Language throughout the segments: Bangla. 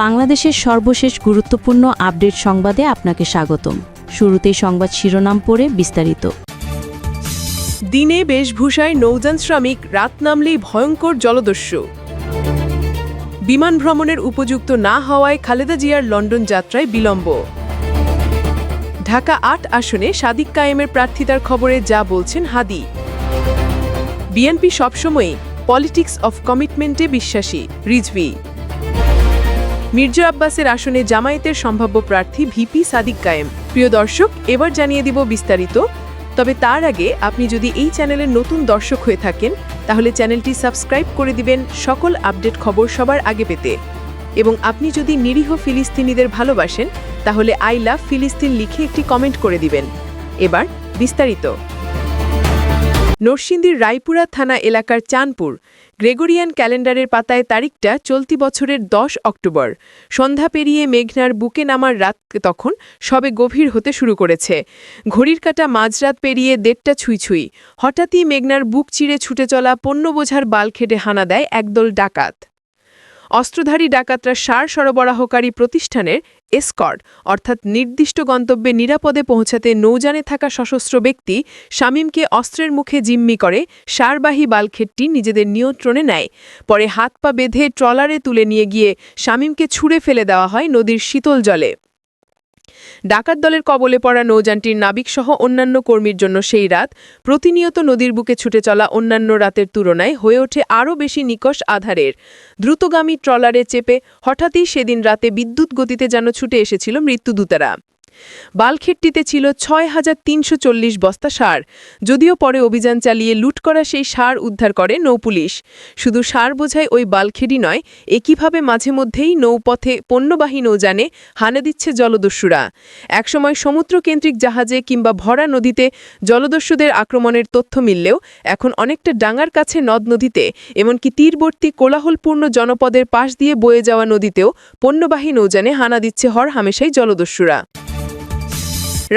বাংলাদেশের সর্বশেষ গুরুত্বপূর্ণ আপডেট সংবাদে আপনাকে স্বাগতম। শুরুতেই সংবাদ শিরোনাম পড়ে বিস্তারিত। দিনে বেশভূষায় নৌযান শ্রমিক, রাত নামলেই ভয়ঙ্কর জলদস্যু। বিমান ভ্রমণের উপযুক্ত না হওয়ায় খালেদা জিয়ার লন্ডন যাত্রায় বিলম্ব। ঢাকা ৮ আসনে সাদিক কায়েমের প্রার্থিতার খবরে যা বলছেন হাদি। বিএনপি সবসময়ই পলিটিক্স অফ কমিটমেন্টে বিশ্বাসী, রিজভী। মির্জা আব্বাসের আসনে জামায়াতের সম্ভাব্য প্রার্থী ভিপি সাদিক কায়েম। প্রিয় দর্শক, এবার জানিয়ে দিব বিস্তারিত। তবে তার আগে আপনি যদি এই চ্যানেলের নতুন দর্শক হয়ে থাকেন তাহলে চ্যানেলটি সাবস্ক্রাইব করে দিবেন সকল আপডেট খবর সবার আগে পেতে। এবং আপনি যদি নিরীহ ফিলিস্তিনিদের ভালোবাসেন তাহলে আই লাভ ফিলিস্তিন লিখে একটি কমেন্ট করে দিবেন। এবার বিস্তারিত। নরসিংদীর রায়পুরা থানা এলাকার চাঁদপুর গ্রেগরিয়ান ক্যালেন্ডারের পাতায় তারিখটা চলতি বছরের 10 অক্টোবর। সন্ধ্যা পেরিয়ে মেঘনার বুকে নামার রাত তখন সবে গভীর হতে শুরু করেছে। ঘড়ির কাঁটা মাঝরাত পেরিয়ে 1:30 ছুঁই। হঠাৎই মেঘনার বুক চিরে ছুটে চলা পণ্যবোঝার বালখেটে হানা দেয় একদল ডাকাত। অস্ত্রধারী ডাকাতরা সার সরবরাহকারী প্রতিষ্ঠানের এসকর্ট অর্থাৎ নির্দিষ্ট গন্তব্যে নিরাপদে পৌঁছাতে নৌযানে থাকা সশস্ত্র ব্যক্তি শামীমকে অস্ত্রের মুখে জিম্মি করে সারবাহী বালখেটটি নিজেদের নিয়ন্ত্রণে নেয়। পরে হাত পা বেঁধে ট্রলারে তুলে নিয়ে গিয়ে শামীমকে ছুঁড়ে ফেলে দেওয়া হয় নদীর শীতল জলে। ডাকাত দলের কবলে পড়া নৌযানটির নাবিকসহ অন্যান্য কর্মীর জন্য সেই রাত প্রতিনিয়ত নদীর বুকে ছুটে চলা অন্যান্য রাতের তুলনায় হয়ে ওঠে আরও বেশি নিকষ আধারের। দ্রুতগামী ট্রলারে চেপে হঠাৎই সেদিন রাতে বিদ্যুৎ গতিতে যেন ছুটে এসেছিল মৃত্যুদূতেরা। বালখেটটিতে ছিল ৬,৩৪০ বস্তা সার। যদিও পরে অভিযান চালিয়ে লুট করা সেই সার উদ্ধার করে নৌপুলিশ। শুধু সার বোঝায় ওই বালখেটই নয়, একইভাবে মাঝে মধ্যেই নৌপথে পণ্যবাহী নৌযানে হানা দিচ্ছে জলদস্যুরা। একসময় সমুদ্রকেন্দ্রিক জাহাজে কিংবা ভরা নদীতে জলদস্যুদের আক্রমণের তথ্য মিললেও এখন অনেকটা ডাঙার কাছে নদ নদীতে, এমনকি তীরবর্তী কোলাহলপূর্ণ জনপদের পাশ দিয়ে বয়ে যাওয়া নদীতেও পণ্যবাহী নৌযানে হানা দিচ্ছে হরহামেশাই জলদস্যুরা।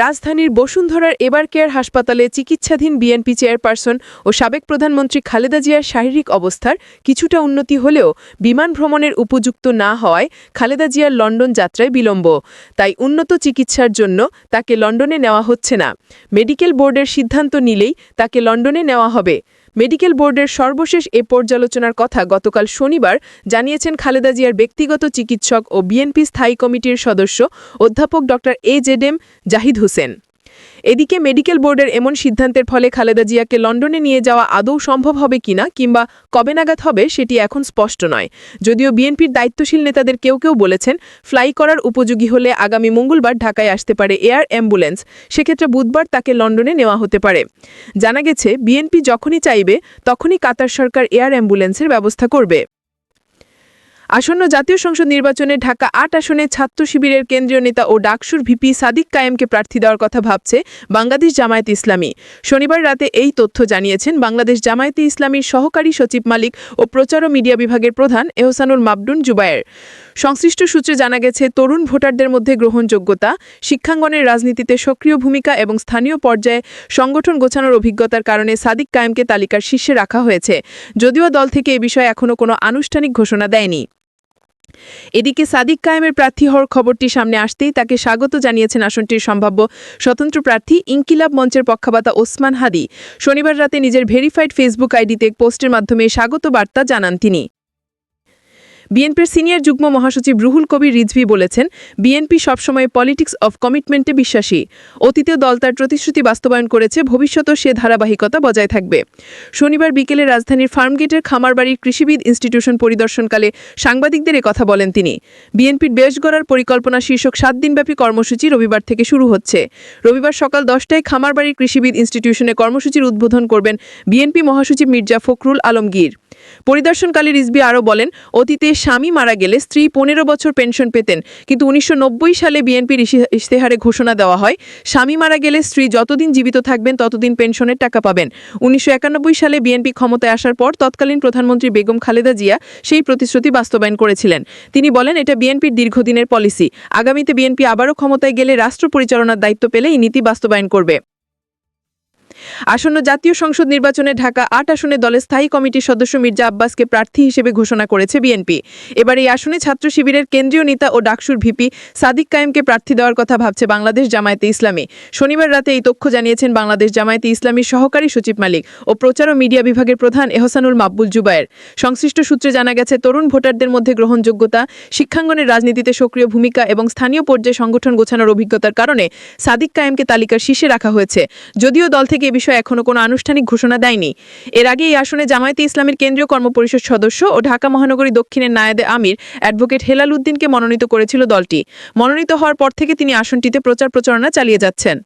রাজধানীর বসুন্ধরার এবার কেয়ার হাসপাতালে চিকিৎসাধীন বিএনপি চেয়ারপারসন ও সাবেক প্রধানমন্ত্রী খালেদা জিয়ার শারীরিক অবস্থার কিছুটা উন্নতি হলেও বিমান ভ্রমণের উপযুক্ত না হওয়ায় খালেদা জিয়ার লন্ডন যাত্রায় বিলম্ব। তাই উন্নত চিকিৎসার জন্য তাকে লন্ডনে নেওয়া হচ্ছে না। মেডিকেল বোর্ডের সিদ্ধান্ত নিলেই তাকে লন্ডনে নেওয়া হবে। মেডিকেল বোর্ডের সর্বশেষ এ পর্যালোচনার কথা গতকাল শনিবার জানিয়েছেন খালেদা জিয়ার ব্যক্তিগত চিকিৎসক ও বিএনপি স্থায়ী কমিটির সদস্য অধ্যাপক ড. এজেডএম জাহিদ হোসেন। এদিকে মেডিকেল বোর্ডের এমন সিদ্ধান্তের ফলে খালেদা জিয়াকে লন্ডনে নিয়ে যাওয়া আদৌ সম্ভব হবে কিনা কিংবা কবে নাগাদ হবে সেটি এখন স্পষ্ট নয়। যদিও বিএনপির দায়িত্বশীল নেতাদের কেউ কেউ বলেছেন ফ্লাই করার উপযোগী হলে আগামী মঙ্গলবার ঢাকায় আসতে পারে এয়ার অ্যাম্বুলেন্স, সেক্ষেত্রে বুধবার তাকে লন্ডনে নেওয়া হতে পারে। জানা গেছে বিএনপি যখনই চাইবে তখনই কাতার সরকার এয়ার অ্যাম্বুলেন্সের ব্যবস্থা করবে। আসন্ন জাতীয় সংসদ নির্বাচনে ঢাকা ৮ আসনে ছাত্র শিবিরের কেন্দ্রীয় নেতা ও ডাকসুর ভিপি সাদিক কায়েমকে প্রার্থী দেওয়ার কথা ভাবছে বাংলাদেশ জামায়াতে ইসলামী। শনিবার রাতে এই তথ্য জানিয়েছেন বাংলাদেশ জামায়াতে ইসলামীর সহকারী সচিব মালিক ও প্রচার ও মিডিয়া বিভাগের প্রধান এহসানুল মাবদুন জুবায়ের। সংশ্লিষ্ট সূত্রে জানা গেছে তরুণ ভোটারদের মধ্যে গ্রহণযোগ্যতা, শিক্ষাঙ্গনের রাজনীতিতে সক্রিয় ভূমিকা এবং স্থানীয় পর্যায়ে সংগঠন গোছানোর অভিজ্ঞতার কারণে সাদিক কায়েমকে তালিকার শীর্ষে রাখা হয়েছে। যদিও দল থেকে এ বিষয়ে এখনও কোনো আনুষ্ঠানিক ঘোষণা দেয়নি। এদিকে সাদিক কায়েমের প্রার্থী হওয়ার খবরটি সামনে আসতেই তাকে স্বাগত জানিয়েছেন আসনটির সম্ভাব্য স্বতন্ত্র প্রার্থী ইনকিলাব মঞ্চের পক্ষপাতা ওসমান হাদি। শনিবার রাতে নিজের ভেরিফাইড ফেসবুক আইডিতে এক পোস্টের মাধ্যমে স্বাগত বার্তা জানান তিনি। বিএনপির সিনিয়র যুগ্ম মহাসচিব রুহুল কবির রিজভী বলেছেন, বিএনপি সবসময় পলিটিক্স অফ কমিটমেন্টে বিশ্বাসী। অতীতেও দল তার প্রতিশ্রুতি বাস্তবায়ন করেছে, ভবিষ্যতেও সে ধারাবাহিকতা বজায় থাকবে। শনিবার বিকেলে রাজধানীর ফার্মগেটের খামারবাড়ির কৃষিবিদ ইনস্টিটিউশন পরিদর্শনকালে সাংবাদিকদের কথা বলেন তিনি। বিএনপির বেশ গড়ার পরিকল্পনা শীর্ষক 7 দিনব্যাপী কর্মসূচি রবিবার থেকে শুরু হচ্ছে। রবিবার সকাল 10টায় খামারবাড়ির কৃষিবিদ ইনস্টিটিউশনে কর্মসূচির উদ্বোধন করবেন বিএনপি মহাসচিব মির্জা ফখরুল আলমগীর। পরিদর্শনকালে রিজভী আরও বলেন, অতীতে স্বামী মারা গেলে স্ত্রী 15 বছর পেনশন পেতেন, কিন্তু 1990 সালে বিএনপির ইশতেহারে ঘোষণা দেওয়া হয় স্বামী মারা গেলে স্ত্রী যতদিন জীবিত থাকবেন ততদিন পেনশনের টাকা পাবেন। 1991 সালে বিএনপি ক্ষমতায় আসার পর তৎকালীন প্রধানমন্ত্রী বেগম খালেদা জিয়া সেই প্রতিশ্রুতি বাস্তবায়ন করেছিলেন। তিনি বলেন, এটা বিএনপির দীর্ঘদিনের পলিসি। আগামীতে বিএনপি আবারও ক্ষমতায় গেলে রাষ্ট্র পরিচালনার দায়িত্ব পেলে এই নীতি বাস্তবায়ন করবে। আসন্ন জাতীয় সংসদ নির্বাচনে ঢাকা ৮ আসনে দলের স্থায়ী কমিটির সদস্য মির্জা আব্বাসকে প্রার্থী হিসেবে ঘোষণা করেছে বিএনপি। এবার এই আসনে ছাত্র শিবিরের কেন্দ্রীয় নেতা ও ডাকসুর ভিপি সাদিক কায়েমকে প্রার্থী দেওয়ার কথা ভাবছে বাংলাদেশ জামায়াতে ইসলামী। শনিবার রাতে এই তথ্য জানিয়েছেন বাংলাদেশ জামায়াতে ইসলামীর সহকারী সচিব মালিক ও প্রচার ও মিডিয়া বিভাগের প্রধান এহসানুল মাকবুল জুবায়ের। সংশ্লিষ্ট সূত্রে জানা গেছে, তরুণ ভোটারদের মধ্যে গ্রহণযোগ্যতা, শিক্ষাঙ্গনের রাজনীতিতে সক্রিয় ভূমিকা এবং স্থানীয় পর্যায়ে সংগঠন গোছানোর অভিজ্ঞতার কারণে সাদিক কায়েমকে তালিকার শীর্ষে রাখা হয়েছে। যদিও দল থেকে এ বিষয়ে এখনো কোনো আনুষ্ঠানিক ঘোষণা দেয়নি। এর আগে এই আসনে জামায়াতে ইসলামীর কেন্দ্রীয় কর্মপরিষদ সদস্য ও ঢাকা মহানগরী দক্ষিণের নায়েবে আমির অ্যাডভোকেট হেলাল উদ্দিনকে মনোনীত করেছিল দলটি। মনোনীত হওয়ার পর থেকে তিনি আসনটিতে প্রচার প্রচারণা চালিয়ে যাচ্ছেন।